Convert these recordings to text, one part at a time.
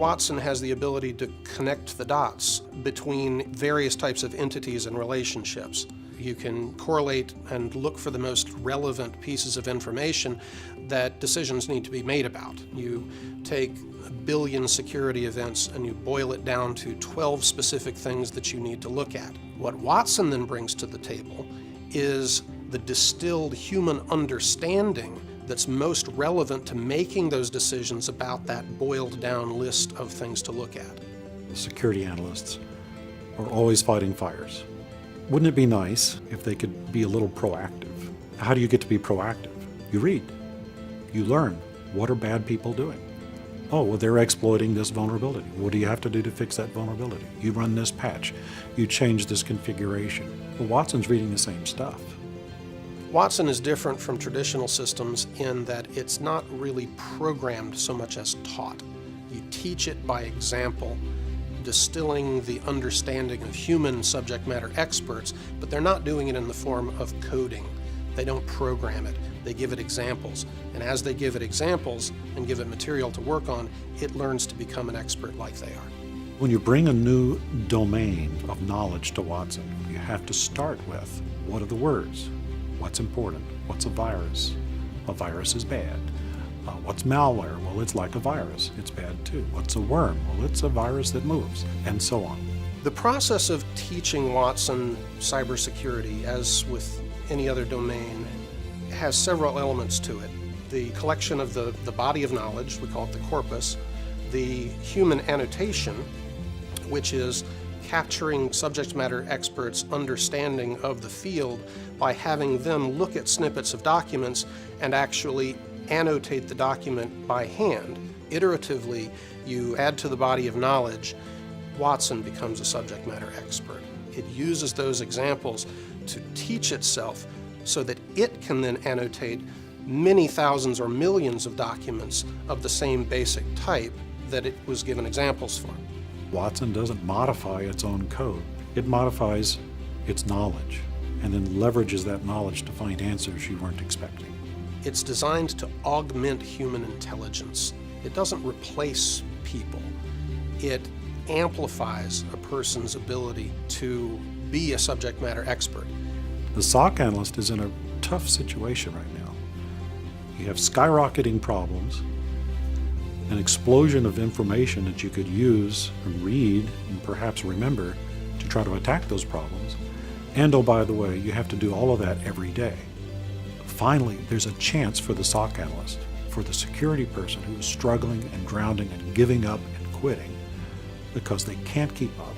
Watson has the ability to connect the dots between various types of entities and relationships. You can correlate and look for the most relevant pieces of information that decisions need to be made about. You take a billion security events and you boil it down to 12 specific things that you need to look at. What Watson then brings to the table is the distilled human understanding that's most relevant to making those decisions about that boiled down list of things to look at. Security analysts are always fighting fires. Wouldn't it be nice if they could be a little proactive? How do you get to be proactive? You read. You learn. What are bad people doing? Oh, well, they're exploiting this vulnerability. What do you have to do to fix that vulnerability? You run this patch. You change this configuration. Well, Watson's reading the same stuff. Watson is different from traditional systems in that it's not really programmed so much as taught. You teach it by example, distilling the understanding of human subject matter experts, but they're not doing it in the form of coding. They don't program it. They give it examples. And as they give it examples and give it material to work on, it learns to become an expert like they are. When you bring a new domain of knowledge to Watson, you have to start with, what are the words? What's important? What's a virus? A virus is bad. What's malware? Well, it's like a virus. It's bad too. What's a worm? Well, it's a virus that moves, and so on. The process of teaching Watson cybersecurity, as with any other domain, has several elements to it. The collection of the body of knowledge, we call it the corpus, the human annotation, which is capturing subject matter experts' understanding of the field by having them look at snippets of documents and actually annotate the document by hand. Iteratively, you add to the body of knowledge. Watson becomes a subject matter expert. It uses those examples to teach itself so that it can then annotate many thousands or millions of documents of the same basic type that it was given examples for. Watson doesn't modify its own code. It modifies its knowledge and then leverages that knowledge to find answers you weren't expecting. It's designed to augment human intelligence. It doesn't replace people. It amplifies a person's ability to be a subject matter expert. The SOC analyst is in a tough situation right now. You have skyrocketing problems, an explosion of information that you could use and read and perhaps remember to try to attack those problems. And oh, by the way, you have to do all of that every day. Finally, there's a chance for the SOC analyst, for the security person who is struggling and drowning and giving up and quitting because they can't keep up.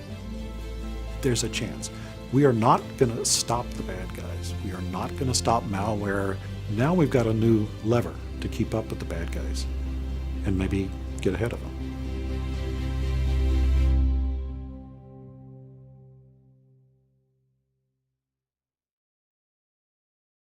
There's a chance. We are not going to stop the bad guys. We are not going to stop malware. Now we've got a new lever to keep up with the bad guys and maybe get ahead of them.